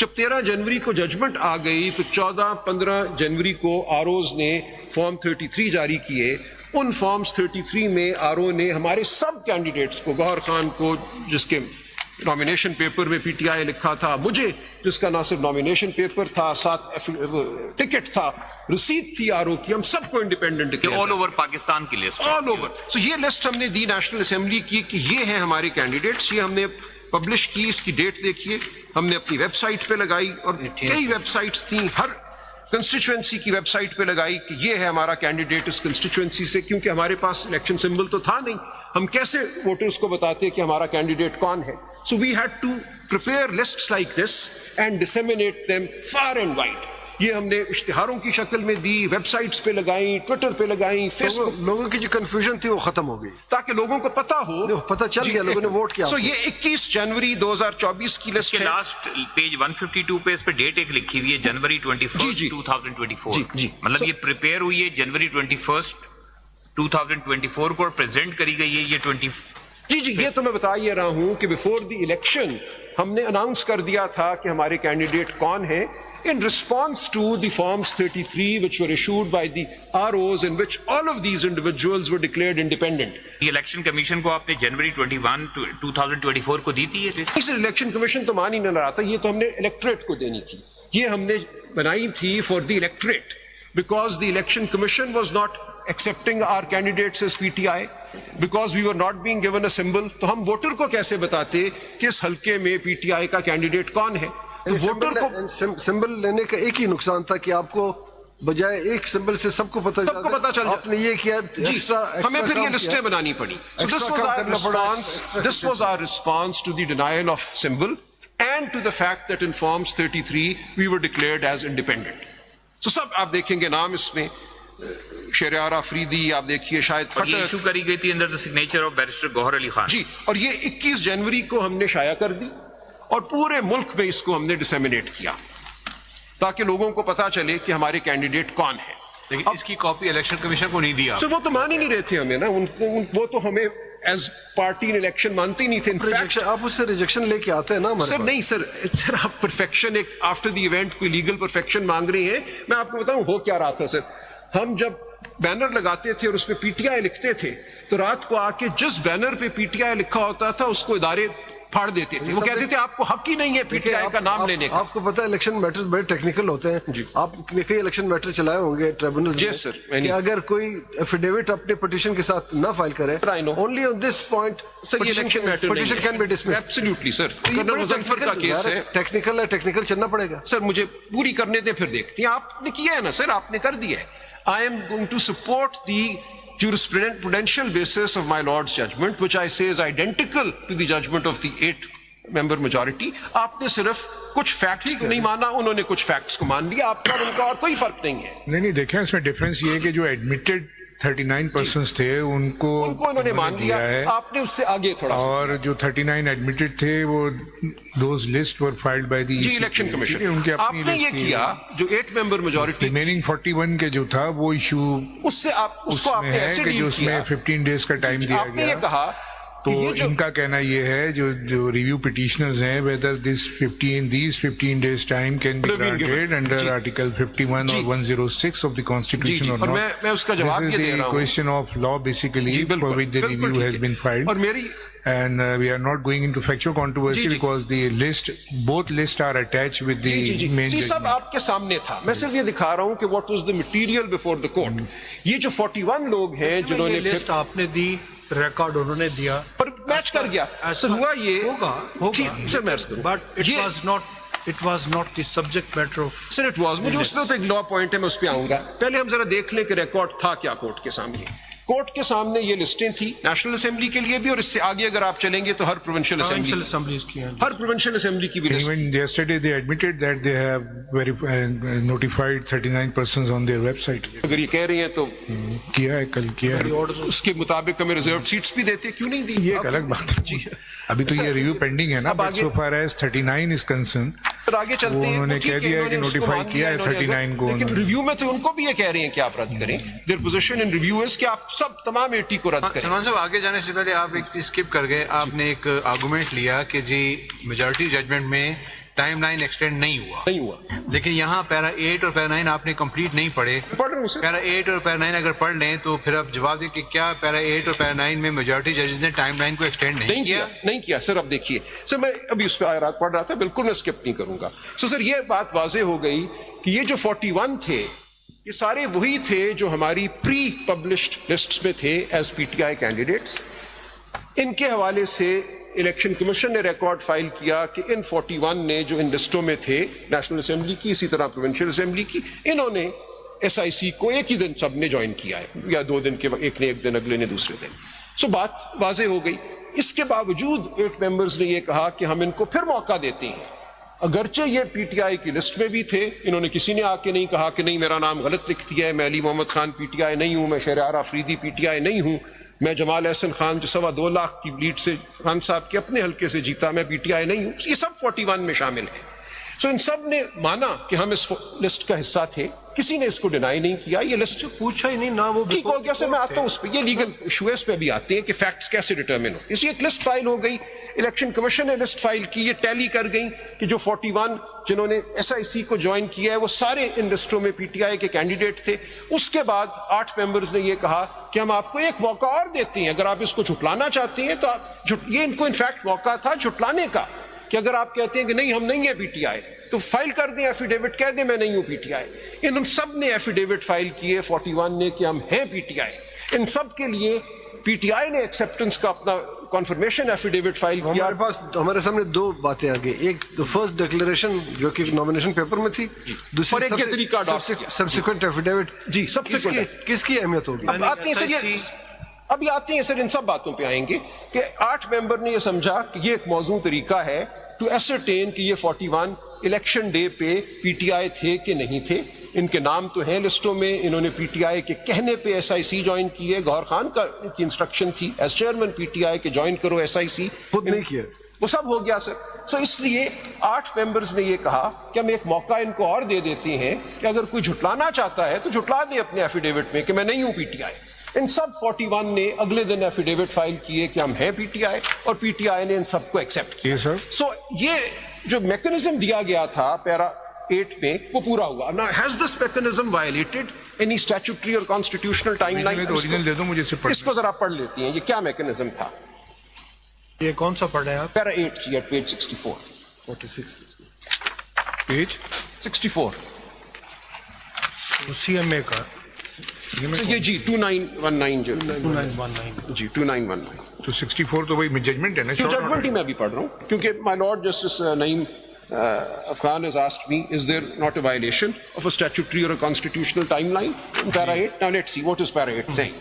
جب 13 جنوری کو ججمنٹ آ گئی تو 14-15 جنوری کو آروز نے فارم 33 جاری کیے. ان فارمز 33 میں آرو نے ہمارے سب کینڈیڈیٹس کو، گوہر خان کو جس کے نامینیشن پیپر میں پی ٹی آئی لکھا تھا، مجھے جس کا نہ صرف نامینیشن پیپر تھا، ساتھ ٹکٹ تھا، رسید تھی آرو کی، ہم سب کو انڈیپینڈنٹ کیا. آل اوور پاکستان کی لسٹ، آل اوور. سو یہ لسٹ ہم نے دی نیشنل اسمبلی کی کہ یہ ہیں ہمارے کینڈیڈیٹس. یہ ہم نے پبلش کی، اس کی ڈیٹ دیکھیے، ہم نے اپنی ویب سائٹ پہ لگائی، اور کئی ویب سائٹس تھیں، ہر کنسٹیچوئنسی کی ویب سائٹ پہ لگائی کہ یہ ہے ہمارا کینڈیڈیٹ اس کنسٹیچوئنسی سے. کیونکہ ہمارے پاس الیکشن سمبل تو تھا نہیں، ہم کیسے ووٹرز کو بتاتے کہ ہمارا کینڈیڈیٹ کون ہے. So we had to prepare lists like this and disseminate them far and wide. یہ ہم نے اشتہاروں کی شکل میں دی، ویب سائٹس پہ لگائیں، ٹویٹر پہ لگائیں، فیس بک. لوگوں کی جو کنفیوژن تھی وہ ختم ہو گئی تاکہ لوگوں کو پتہ ہو، پتہ چل گیا لوگوں نے ووٹ کیا. سو یہ 21 جنوری 2024 کی لسٹ ہے. لاسٹ پیج 152 پہ اس پہ ڈیٹ ایک لکھی ہوئی ہے، جنوری 21 2024. مطلب یہ پریپیئر ہوئی ہے جنوری 21 2024 کو پریزنٹ کری گئی ہے. یہ 20 جی یہ تو میں بتا یہ رہا ہوں کہ بیفور دی الیکشن ہم نے اناؤنس کر دیا تھا کہ ہمارے کینڈیڈیٹ کون ہیں. In response to the forms 33 which were issued by the ROs in which all of these individuals were declared independent. یہ الیکشن کمیشن کو آپ نے جنوری 21 2024 کو دی تھی. اس الیکشن کمیشن تو مان ہی نہ رہا تھا، یہ تو ہم نے الیکٹریٹ کو دینی تھی. یہ ہم نے بنائی تھی for the electorate because the election commission was not accepting our candidates as PTI, because we were not being given a symbol. تو ہم ووٹر کو کیسے بتاتے کہ اس حلقے میں پی ٹی آئی کا کینڈیڈیٹ کون ہے. ووٹر کو سمبل لینے کا ایک ہی نقصان تھا کہ آپ کو بجائے ایک سمبل سے سب کو پتہ چل آپ نے یہ کیا. ہمیں پھر یہ لسٹیں بنانی پڑی. So this was our response to the denial of symbol and to the fact that in forms 33 we were declared as independent. So سب آپ دیکھیں گے نام اس میں شہریار آفریدی، آپ دیکھیے شاید یہ ایشو کری گئی تھی under the signature of barrister Gohar Ali Khan. جی، اور یہ 21 جنوری کو ہم نے شائع کر دی اور پورے ملک میں اس کو ہم نے ڈسیمینیٹ کیا تاکہ لوگوں کو پتا چلے کہ ہمارے کینڈیڈیٹ کون ہے. لیکن اس کی کاپی الیکشن کمیشن کو نہیں دیا. سر وہ تو مان ہی نہیں رہے تھے ہمیں نا، وہ تو ہمیں ایز پارٹی ان الیکشن مانتے نہیں تھے. آپ اس سے ریجیکشن لے کے آتے ہیں نا. سر نہیں سر آپ پرفیکشن ایک آفٹر دی ایونٹ کوئی لیگل پرفیکشن مانگ رہے ہیں. میں آپ کو بتاؤں ہو کیا رہا تھا سر. ہم جب بینر لگاتے تھے اور اس پہ پی ٹی آئی لکھتے تھے تو رات کو آ کے جس بینر پہ پی ٹی آئی لکھا ہوتا تھا اس کو ادارے پھاڑ دیتے تھے. وہ کہتے تھے آپ کو حق ہی نہیں ہے پی ٹی آئی کا نام لینے کا. آپ کو پتا ہے الیکشن میٹرز بڑے ٹیکنیکل ہوتے ہیں. آپ نے کئی الیکشن میٹر چلائے ہوں گے ٹریبونل کہ اگر کوئی ایفیڈیوٹ اپنے پٹیشن کے ساتھ نہ فائل کرے only on this point petition can be dismissed. Absolutely sir. Colonel Muzaffar کا کیس ہے، ٹیکنیکل ہے، ٹیکنیکل چلنا پڑے گا. سر مجھے پوری کرنے دیں پھر دیکھتے ہیں. آپ نے کیا ہے نا سر، آپ نے کر دیا ہے. I am going to support the jurisprudential basis of my Lord's judgment, which I say is identical to the judgment of the 8-member majority. آپ نے صرف کچھ فیکٹس کو نہیں مانا، انہوں نے کچھ فیکٹس کو مان لیا. آپ کا ان کا اور کوئی فرق نہیں ہے. نہیں دیکھیں اس میں ڈفرینس یہ ہے کہ جو ایڈمیٹڈ 39% تھے ان کو انہوں نے مان لیا ہے. آپ نے اس سے آگے تھوڑا سا، اور جو 39 ایڈمیٹڈ تھے وہ those list were filed by the election commission. آپ نے یہ کیا جو 8-member majority ریمیننگ 41 کے جو تھا وہ ایشو اس سے آپ اس کو آپ نے ایسے ڈیل کیا اس میں 15 days کا ٹائم دیا آپ نے یہ کہا. تو ان کا کہنا یہ ہے جو ریویو پٹیشنرز ہیں whether these 15 days time can be granted under Article 51 or 106 of the Constitution or not. میں اس کا جواب یہ دے رہا ہوں. This is the question of law basically for which the review has been filed. اور میری And we are not going into factual controversy because the both lists are attached with the main judgment. سب آپ کے سامنے تھا. میں صرف یہ دکھا رہا ہوں کہ what was the material before the court. یہ جو 41 لوگ ہیں جنہوں نے لسٹ آپ نے دی، ریکارڈ انہوں نے دیا پر میچ کر گیا. سر ہوا یہ ہوگا سر میں عرض کروں but it was not the subject matter of. Sir it was. مجھے اس میں تو ایک لا پوائنٹ ہے، میں اس پہ آؤں گا. پہلے ہم ذرا دیکھ لیں کہ ریکارڈ تھا کیا کورٹ کے سامنے. کورٹ کے سامنے یہ لسٹیں تھی نیشنل اسمبلی کے لیے بھی، اور اس سے آگے اگر آپ چلیں گے تو ہر پروونشل اسمبلی کی بھی list. Even yesterday they admitted that they have notified 39 persons on their website. اگر یہ کہہ رہی ہیں تو کیا ہے، کل کیا ہے. اس کے مطابق ہمیں ریزرو سیٹس بھی دیتے، کیوں نہیں دی؟ یہ ایک الگ بات ہے. ابھی تو یہ ریویو پینڈنگ ہے نا. But so far as 39 is concerned آگے چلتے ہیں. انہوں نے کہہ دیا ہے کہ نوٹیفائی کیا ہے 39 کو. لیکن ریویو میں تو ان کو بھی یہ کہہ رہے ہیں کہ آپ رد کریں. Their position in review is کہ آپ سب تمام 80 کو رد کریں. سلمان صاحب آگے جانے سے پہلے آپ ایک اسکپ کر گئے. آپ نے ایک آرگومنٹ لیا کہ جی میجورٹی ججمنٹ میں ٹائم لائن ایکسٹینڈ نہیں ہوا لیکن یہاں پیرا 8 اور پیرا 9 آپ نے کمپلیٹ نہیں پڑھے. پڑھ رہا ہوں سر. پیرا 8 اور پیرا 9 اگر پڑھ لیں تو پھر آپ جواب دیں کہ کیا پیرا 8 اور پیرا 9 میں میجورٹی ججز نے ٹائم لائن کو ایکسٹینڈ نہیں کیا سر. اب دیکھیے سر, میں ابھی اس پہ آیات پڑھ رہا تھا, بالکل میں اسکپ نہیں کروں گا. سر یہ بات واضح ہو گئی کہ یہ جو 41 تھے یہ سارے وہی تھے جو ہماری پری پبلشڈ لسٹس میں تھے as P T I candidates. ان کے حوالے سے الیکشن کمیشن نے ریکارڈ فائل کیا کہ ان 41 نے جو ان لسٹوں میں تھے نیشنل اسمبلی کی, اسی طرح پروونشل اسمبلی کی, انہوں نے ایس آئی سی کو ایک ہی دن سب نے جوائن کیا ہے, یا 2 دن کے, ایک نے ایک دن, اگلے نے دوسرے دن. سو بات واضح ہو گئی. اس کے باوجود 8 ممبرز نے یہ کہا کہ ہم ان کو پھر موقع دیتے ہیں, اگرچہ یہ پی ٹی آئی کی لسٹ میں بھی تھے. انہوں نے کسی نے آ کے نہیں کہا کہ نہیں میرا نام غلط لکھ دیا ہے, میں علی محمد خان پی ٹی آئی نہیں ہوں, میں Shehryar Afridi P T I نہیں ہوں, میں جمال احسن خان جو 2.25 لاکھ کی لیڈ سے خان صاحب کے اپنے حلقے سے جیتا, میں پی ٹی آئی نہیں ہوں. یہ سب 41 میں شامل ہیں. سو ان سب نے مانا کہ ہم اس لسٹ کا حصہ تھے, کسی نے اس کو ڈینائی نہیں کیا. یہ لسٹ پوچھا ہی نہیں نہ وہ ٹھیک ہو گیا سر, میں آتا ہوں اس پہ, یہ لیگل ایشوز پہ بھی آتے ہیں کہ فیکٹس کیسے ڈٹرمن ہوتے ہیں. اس لیے ایک لسٹ فائل ہو گئی, الیکشن کمیشن نے لسٹ فائل کی, یہ ٹیلی کر گئی کہ جو 41 جنہوں نے ایس آئی سی کو جوائن کیا ہے وہ سارے ان لسٹوں میں پی ٹی آئی کے کینڈیڈیٹ تھے. اس کے بعد 8 ممبرز نے یہ کہا کہ ہم آپ کو ایک موقع اور دیتے ہیں, اگر آپ اس کو جھٹلانا چاہتے ہیں تو آپ یہ ان کو انفیکٹ موقع تھا جھٹلانے کا, کہ اگر آپ کہتے ہیں کہ نہیں ہم نہیں ہیں پی ٹی آئی تو فائل کر دیں ایفیڈیوٹ, کہہ دیں میں نہیں ہوں پی ٹی آئی. ان سب نے ایفیڈیوٹ فائل کیے 41 نے کہ ہم ہیں پی ٹی آئی. ان سب کے لیے پی ٹی آئی نے ایکسیپٹنس کا اپنا کنفرمیشن ایفیڈیوٹ فائل کیا. ہمارے پاس ہمارے سامنے 2 باتیں آ گئی, ایک فرسٹ ڈکلیریشن جو کہ نامینیشن پیپر میں تھی, دوسری سبسیکوینٹ ایفیڈیوٹ. جی سبسیکوینٹ کس کی اہمیت ہوگی؟ اب آتے ہیں سر, ابھی آتے ہیں سر, ان سب باتوں پہ آئیں گے کہ 8 ممبر نے یہ سمجھا کہ یہ ایک موزوں طریقہ ہے ٹو ایسرٹین کہ یہ 41 الیکشن ڈے پہ پی ٹی آئی تھے کہ نہیں تھے. ان کے نام تو ہیں لسٹوں میں, انہوں نے پی ٹی آئی کے کہنے پہ ایس آئی سی جوائن کی ہے, گوہر خان کی انسٹرکشن تھی ایز چیئرمین پی ٹی آئی کہ جوائن کرو ایس آئی سی, خود نہیں کیا, وہ سب ہو گیا سر. سو اس لیے 8 ممبرز نے یہ کہا کہ ہم ایک موقع ان کو اور دے دیتے ہیں کہ اگر کوئی جھٹلانا چاہتا ہے تو جھٹلا دے اپنے ایفیڈیوٹ میں کہ میں نہیں ہوں پی ٹی آئی. ان سب 41 نے اگلے دن ایفیڈیوٹ فائل کیے کہ ہم ہیں پی ٹی آئی, اور پی ٹی آئی نے ان سب کو ایکسیپٹ کیا. سو یہ جو میکنزم دیا گیا تھا پیرا 8 میں وہ پورا ہوا. Now has this mechanism violated any statutory or constitutional timeline? اس کو ذرا پڑھ لیتی ہیں, یہ کیا میکنزم تھا. یہ کون سا پڑھ رہے ہیں آپ؟ پیرا 8 جی, at page page 64 C M A کا یہ جی 2919 جو 2919 جی 2919 تو 64 تو وہی ججمنٹ ہے نا, ججمنٹ ہی میں بھی پڑھ رہا ہوں کیونکہ my lord justice Naeem Afghan has asked me, is there not a violation of a statutory or a constitutional timeline in Para 8? Now let's see, what is Para 8 saying?